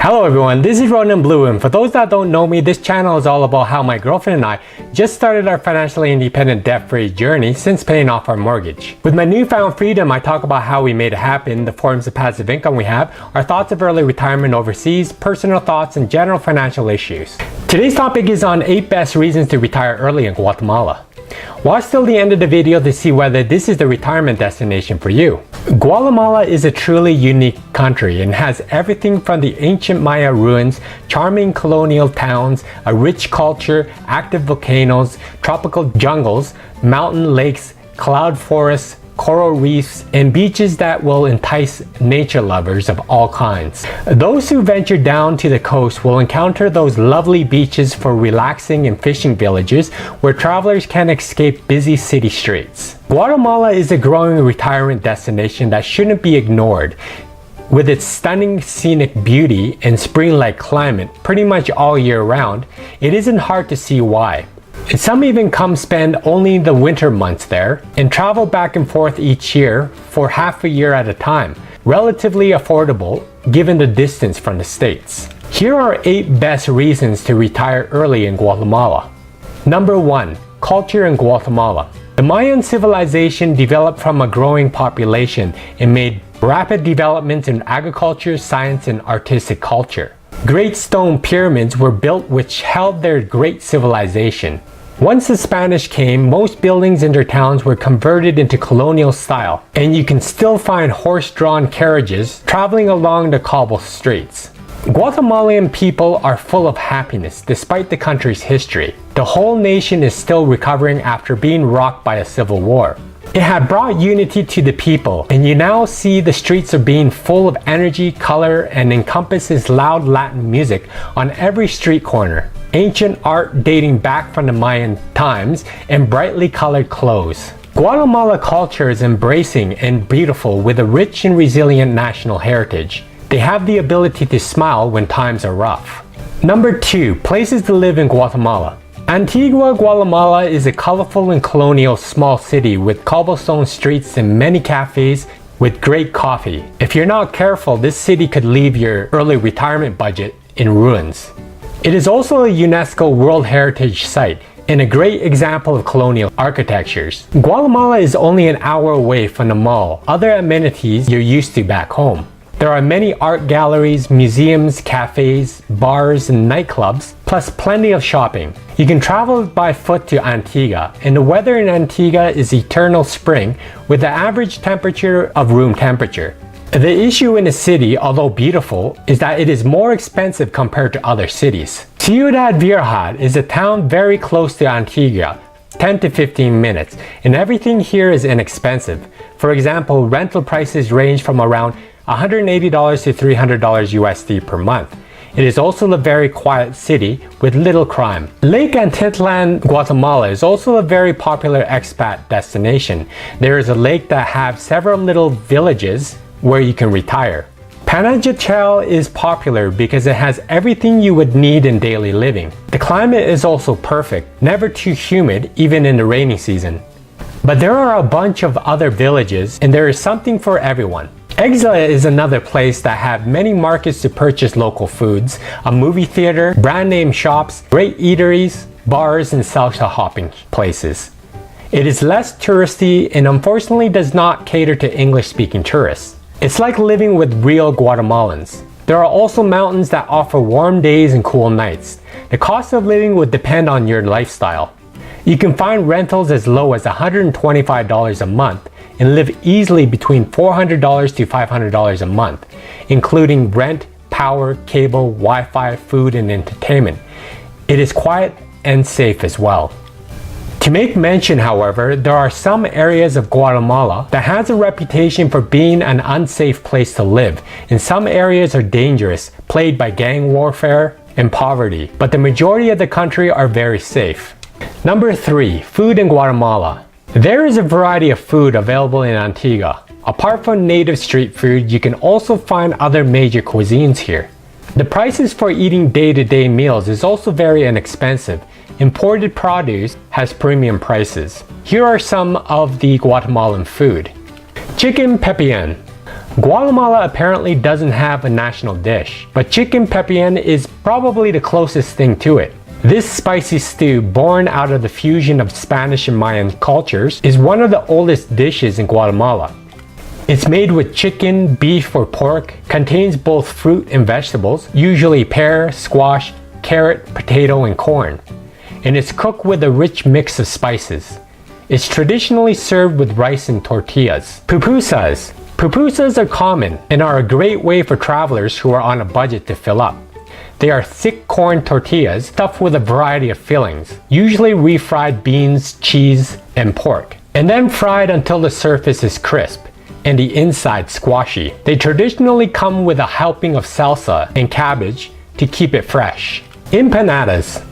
Hello everyone, this is Ronan Blue, and for those that don't know me, this channel is all about how my girlfriend and I just started our financially independent debt-free journey since paying off our mortgage. With my newfound freedom, I talk about how we made it happen, the forms of passive income we have, our thoughts of early retirement overseas, personal thoughts, and general financial issues. Today's topic is on 8 best reasons to retire early in Guatemala. Watch till the end of the video to see whether this is the retirement destination for you. Guatemala is a truly unique country and has everything from the ancient Maya ruins, charming colonial towns, a rich culture, active volcanoes, tropical jungles, mountain lakes, cloud forests, coral reefs, and beaches that will entice nature lovers of all kinds. Those who venture down to the coast will encounter those lovely beaches for relaxing and fishing villages where travelers can escape busy city streets. Guatemala is a growing retirement destination that shouldn't be ignored. With its stunning scenic beauty and spring-like climate pretty much all year round, it isn't hard to see why. Some even come spend only the winter months there and travel back and forth each year for half a year at a time. Relatively affordable given the distance from the States. Here are 8 best reasons to retire early in Guatemala. Number 1. Culture in Guatemala. The Mayan civilization developed from a growing population and made rapid developments in agriculture, science, and artistic culture. Great stone pyramids were built which held their great civilization. Once the Spanish came, most buildings in their towns were converted into colonial style, and you can still find horse-drawn carriages traveling along the cobble streets. Guatemalan people are full of happiness despite the country's history. The whole nation is still recovering after being rocked by a civil war. It had brought unity to the people, and you now see the streets are being full of energy, color, and encompasses loud Latin music on every street corner. Ancient art dating back from the Mayan times, and brightly colored clothes. Guatemala culture is embracing and beautiful with a rich and resilient national heritage. They have the ability to smile when times are rough. Number 2. Places to live in Guatemala. Antigua, Guatemala is a colorful and colonial small city with cobblestone streets and many cafes with great coffee. If you're not careful, this city could leave your early retirement budget in ruins. It is also a UNESCO World Heritage Site and a great example of colonial architectures. Guatemala is only an hour away from the mall, other amenities you're used to back home. There are many art galleries, museums, cafes, bars, and nightclubs, plus plenty of shopping. You can travel by foot to Antigua, and the weather in Antigua is eternal spring with the average temperature of room temperature. The issue in the city, although beautiful, is that it is more expensive compared to other cities. Ciudad Vieja is a town very close to Antigua, 10 to 15 minutes, and everything here is inexpensive. For example, rental prices range from around $180 to $300 USD per month. It is also a very quiet city with little crime. Lake Antitlan, Guatemala is also a very popular expat destination. There is a lake that has several little villages where you can retire. Panajachel is popular because it has everything you would need in daily living. The climate is also perfect, never too humid even in the rainy season. But there are a bunch of other villages and there is something for everyone. Exla is another place that have many markets to purchase local foods, a movie theater, brand name shops, great eateries, bars, and salsa hopping places. It is less touristy and unfortunately does not cater to English-speaking tourists. It's like living with real Guatemalans. There are also mountains that offer warm days and cool nights. The cost of living would depend on your lifestyle. You can find rentals as low as $125 a month and live easily between $400 to $500 a month, including rent, power, cable, Wi-Fi, food, and entertainment. It is quiet and safe as well. To make mention, however, there are some areas of Guatemala that has a reputation for being an unsafe place to live, and some areas are dangerous, plagued by gang warfare and poverty, but the majority of the country are very safe. Number 3. Food in Guatemala. There is a variety of food available in Antigua. Apart from native street food, you can also find other major cuisines here. The prices for eating day-to-day meals is also very inexpensive. Imported produce has premium prices. Here are some of the Guatemalan food. Chicken pepián. Guatemala apparently doesn't have a national dish, but chicken pepián is probably the closest thing to it. This spicy stew, born out of the fusion of Spanish and Mayan cultures, is one of the oldest dishes in Guatemala. It's made with chicken, beef, or pork, contains both fruit and vegetables, usually pear, squash, carrot, potato, and corn, and it's cooked with a rich mix of spices. It's traditionally served with rice and tortillas. Pupusas. Pupusas are common and are a great way for travelers who are on a budget to fill up. They are thick corn tortillas stuffed with a variety of fillings, usually refried beans, cheese, and pork, and then fried until the surface is crisp and the inside squashy. They traditionally come with a helping of salsa and cabbage to keep it fresh. Empanadas.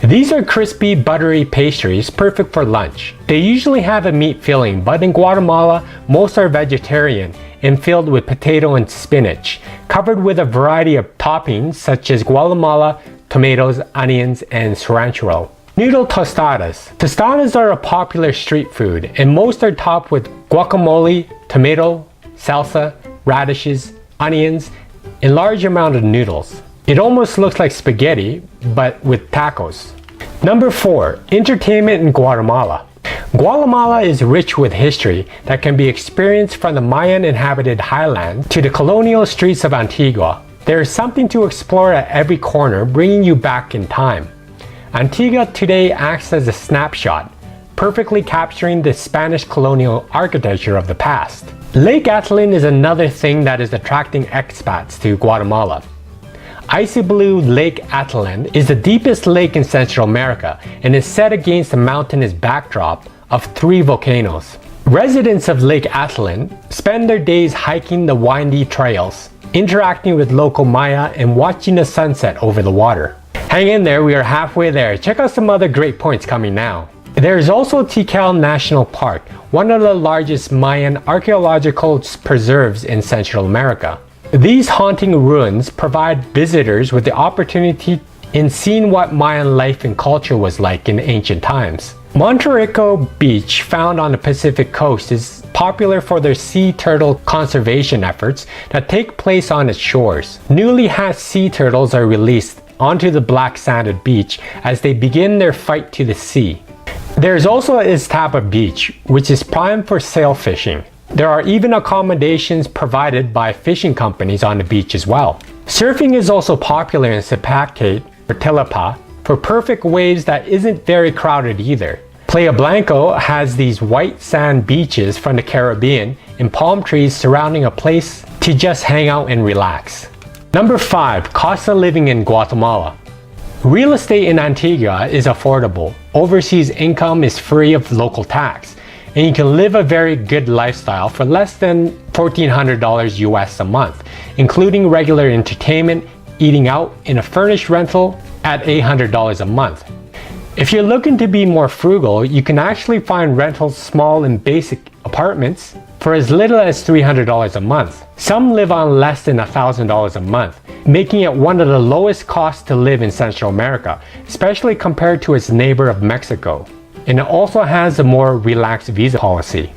These are crispy, buttery pastries perfect for lunch. They usually have a meat filling, but in Guatemala, most are vegetarian and filled with potato and spinach, covered with a variety of toppings such as Guatemala, tomatoes, onions, and cilantro. Noodle tostadas. Tostadas are a popular street food, and most are topped with guacamole, tomato, salsa, radishes, onions, and large amount of noodles. It almost looks like spaghetti, but with tacos. Number 4. Entertainment in Guatemala. Guatemala is rich with history that can be experienced from the Mayan inhabited highlands to the colonial streets of Antigua. There is something to explore at every corner, bringing you back in time. Antigua today acts as a snapshot, perfectly capturing the Spanish colonial architecture of the past. Lake Atlan is another thing that is attracting expats to Guatemala. Icy blue Lake Atlan is the deepest lake in Central America and is set against a mountainous backdrop of 3 volcanoes. Residents of Lake Atlan spend their days hiking the windy trails, interacting with local Maya, and watching the sunset over the water. Hang in there, we are halfway there. Check out some other great points coming now. There is also Tikal National Park, one of the largest Mayan archaeological preserves in Central America. These haunting ruins provide visitors with the opportunity in seeing what Mayan life and culture was like in ancient times. Monterrico Beach, found on the Pacific coast, is popular for their sea turtle conservation efforts that take place on its shores. Newly hatched sea turtles are released onto the black sanded beach as they begin their fight to the sea. There is also Iztapa Beach, which is prime for sail fishing. There are even accommodations provided by fishing companies on the beach as well. Surfing is also popular in Sipacate or Tilapa for perfect waves that isn't very crowded either. Playa Blanco has these white sand beaches from the Caribbean and palm trees surrounding a place to just hang out and relax. Number 5. Cost of living in Guatemala. Real estate in Antigua is affordable. Overseas income is free of local tax, and you can live a very good lifestyle for less than $1,400 US a month, including regular entertainment, eating out, in a furnished rental at $800 a month. If you're looking to be more frugal, you can actually find rentals small and basic apartments for as little as $300 a month. Some live on less than $1,000 a month, making it one of the lowest costs to live in Central America, especially compared to its neighbor of Mexico. And it also has a more relaxed visa policy.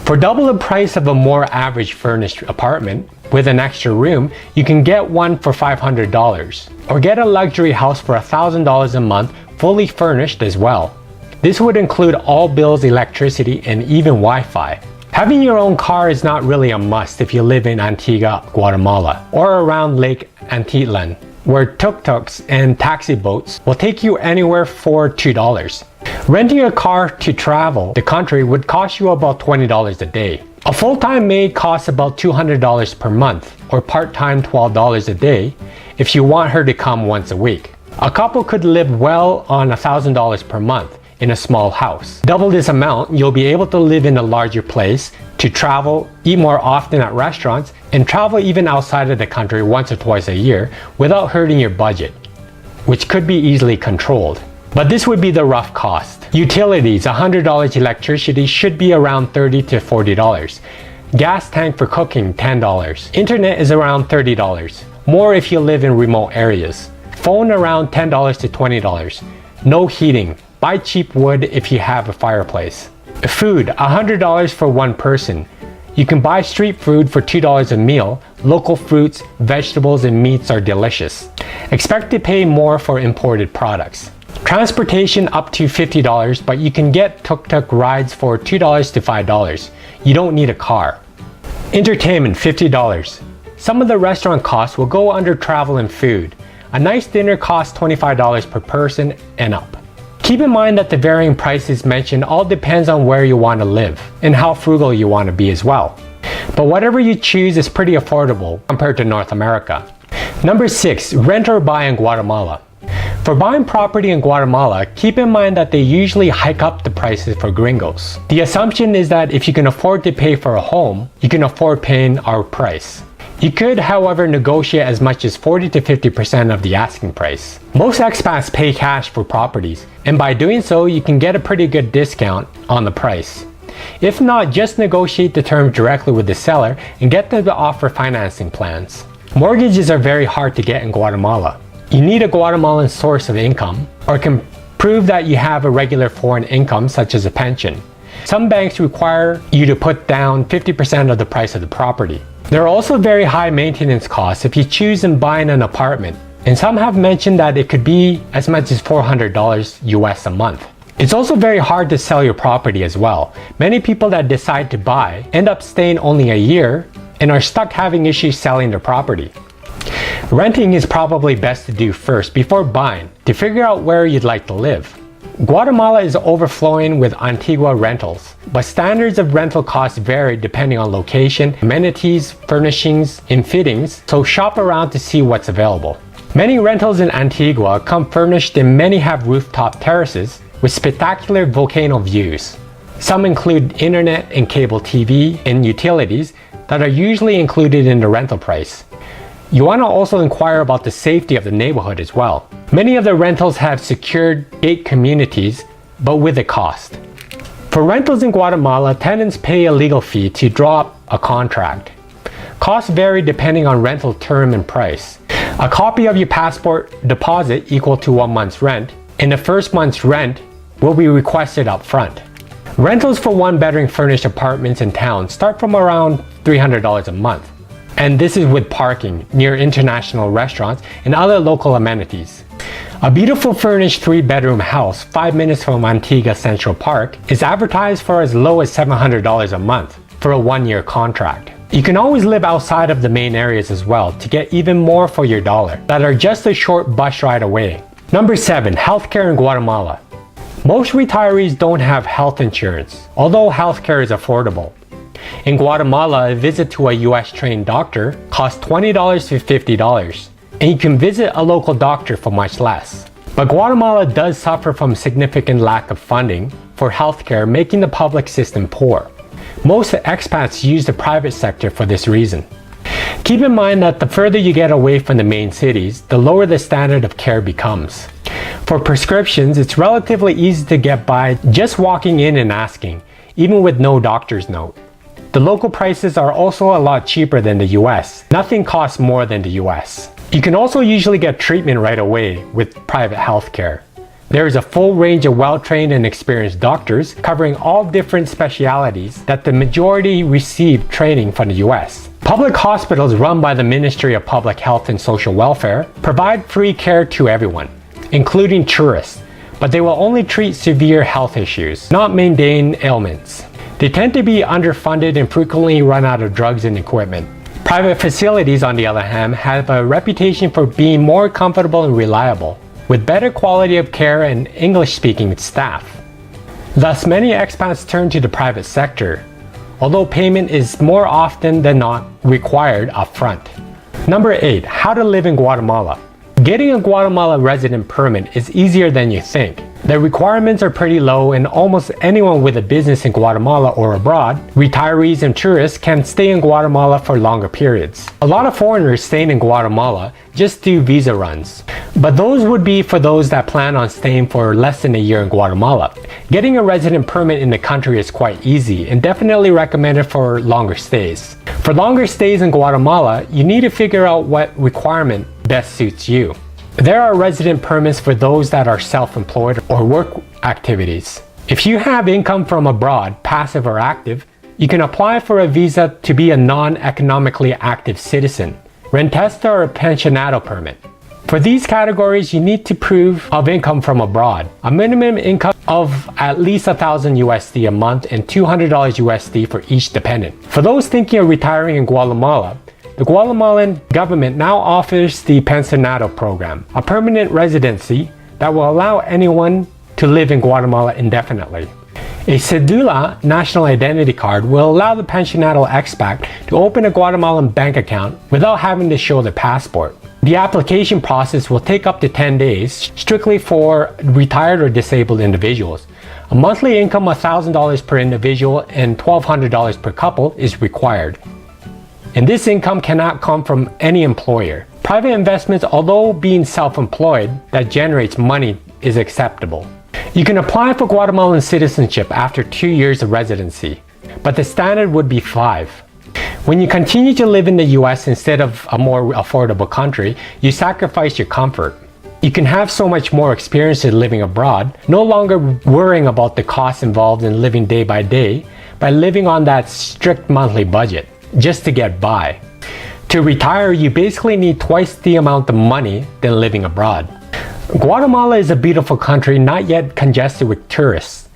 For double the price of a more average furnished apartment with an extra room, you can get one for $500, or get a luxury house for $1,000 a month, fully furnished as well. This would include all bills, electricity, and even Wi-Fi. Having your own car is not really a must if you live in Antigua, Guatemala, or around Lake Antitlan, where tuk-tuks and taxi boats will take you anywhere for $2. Renting a car to travel the country would cost you about $20 a day. A full-time maid costs about $200 per month, or part-time $12 a day if you want her to come once a week. A couple could live well on $1,000 per month in a small house. Double this amount, you'll be able to live in a larger place, to travel, eat more often at restaurants, and travel even outside of the country once or twice a year without hurting your budget, which could be easily controlled. But this would be the rough cost. Utilities, $100 electricity should be around $30 to $40. Gas tank for cooking, $10. Internet is around $30. More if you live in remote areas. Phone around $10 to $20. No heating. Buy cheap wood if you have a fireplace. Food, $100 for one person. You can buy street food for $2 a meal. Local fruits, vegetables, and meats are delicious. Expect to pay more for imported products. Transportation up to $50, but you can get tuk-tuk rides for $2 to $5. You don't need a car. Entertainment, $50. Some of the restaurant costs will go under travel and food. A nice dinner costs $25 per person and up. Keep in mind that the varying prices mentioned all depends on where you want to live and how frugal you want to be as well. But whatever you choose is pretty affordable compared to North America. Number 6, rent or buy in Guatemala. For buying property in Guatemala, keep in mind that they usually hike up the prices for gringos. The assumption is that if you can afford to pay for a home, you can afford paying our price. You could, however, negotiate as much as 40 to 50% of the asking price. Most expats pay cash for properties, and by doing so, you can get a pretty good discount on the price. If not, just negotiate the terms directly with the seller and get them to offer financing plans. Mortgages are very hard to get in Guatemala. You need a Guatemalan source of income, or can prove that you have a regular foreign income such as a pension. Some banks require you to put down 50% of the price of the property. There are also very high maintenance costs if you choose in buying an apartment, and some have mentioned that it could be as much as $400 US a month. It's also very hard to sell your property as well. Many people that decide to buy end up staying only a year and are stuck having issues selling their property. Renting is probably best to do first before buying to figure out where you'd like to live. Guatemala is overflowing with Antigua rentals, but standards of rental costs vary depending on location, amenities, furnishings, and fittings, so shop around to see what's available. Many rentals in Antigua come furnished and many have rooftop terraces with spectacular volcano views. Some include internet and cable TV and utilities that are usually included in the rental price. You want to also inquire about the safety of the neighborhood as well. Many of the rentals have secured gate communities, but with a cost. For rentals in Guatemala, tenants pay a legal fee to draw up a contract. Costs vary depending on rental term and price. A copy of your passport deposit equal to 1 month's rent, and the first month's rent will be requested up front. Rentals for one-bedroom furnished apartments in town start from around $300 a month. And this is with parking near international restaurants and other local amenities. A beautiful furnished 3-bedroom house 5 minutes from Antigua Central Park is advertised for as low as $700 a month for a 1-year contract. You can always live outside of the main areas as well to get even more for your dollar that are just a short bus ride away. Number 7, healthcare in Guatemala. Most retirees don't have health insurance, although healthcare is affordable. In Guatemala, a visit to a US trained doctor costs $20 to $50, and you can visit a local doctor for much less. But Guatemala does suffer from significant lack of funding for healthcare, making the public system poor. Most expats use the private sector for this reason. Keep in mind that the further you get away from the main cities, the lower the standard of care becomes. For prescriptions, it's relatively easy to get by just walking in and asking, even with no doctor's note. The local prices are also a lot cheaper than the US. Nothing costs more than the US. You can also usually get treatment right away with private healthcare. There is a full range of well-trained and experienced doctors covering all different specialities that the majority receive training from the US. Public hospitals run by the Ministry of Public Health and Social Welfare provide free care to everyone, including tourists, but they will only treat severe health issues, not mundane ailments. They tend to be underfunded and frequently run out of drugs and equipment. Private facilities, on the other hand, have a reputation for being more comfortable and reliable, with better quality of care and English-speaking staff. Thus, many expats turn to the private sector, although payment is more often than not required upfront. Number 8, how to live in Guatemala. Getting a Guatemala resident permit is easier than you think. The requirements are pretty low, and almost anyone with a business in Guatemala or abroad, retirees and tourists, can stay in Guatemala for longer periods. A lot of foreigners staying in Guatemala just do visa runs, but those would be for those that plan on staying for less than a year in Guatemala. Getting a resident permit in the country is quite easy and definitely recommended for longer stays. For longer stays in Guatemala, you need to figure out what requirement best suits you. There are resident permits for those that are self-employed or work activities. If you have income from abroad, passive or active, You can apply for a visa to be a non-economically active citizen, rentista, or a pensionado permit. For these categories, you need to prove of income from abroad, a minimum income of at least $1,000 a month and $200 for each dependent. For those thinking of retiring in Guatemala, the Guatemalan government now offers the pensionado program, a permanent residency that will allow anyone to live in Guatemala indefinitely. A Cedula national identity card will allow the pensionado expat to open a Guatemalan bank account without having to show their passport. The application process will take up to 10 days, strictly for retired or disabled individuals. A monthly income of $1,000 per individual and $1,200 per couple is required. And this income cannot come from any employer. Private investments, although being self-employed, that generates money is acceptable. You can apply for Guatemalan citizenship after 2 years of residency, but the standard would be 5. When you continue to live in the US instead of a more affordable country, you sacrifice your comfort. You can have so much more experience in living abroad, no longer worrying about the costs involved in living day by day, by living on that strict monthly budget, just to get by. To retire, you basically need twice the amount of money than living abroad. Guatemala is a beautiful country not yet congested with tourists,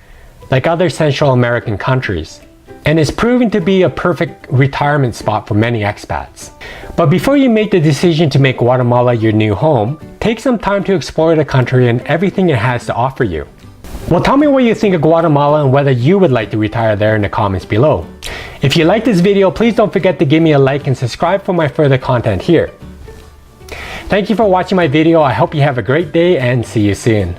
like other Central American countries, and is proving to be a perfect retirement spot for many expats. But before you make the decision to make Guatemala your new home, take some time to explore the country and everything it has to offer you. Well, tell me what you think of Guatemala and whether you would like to retire there in the comments below. If you like this video, please don't forget to give me a like and subscribe for my further content here. Thank you for watching my video. I hope you have a great day and see you soon.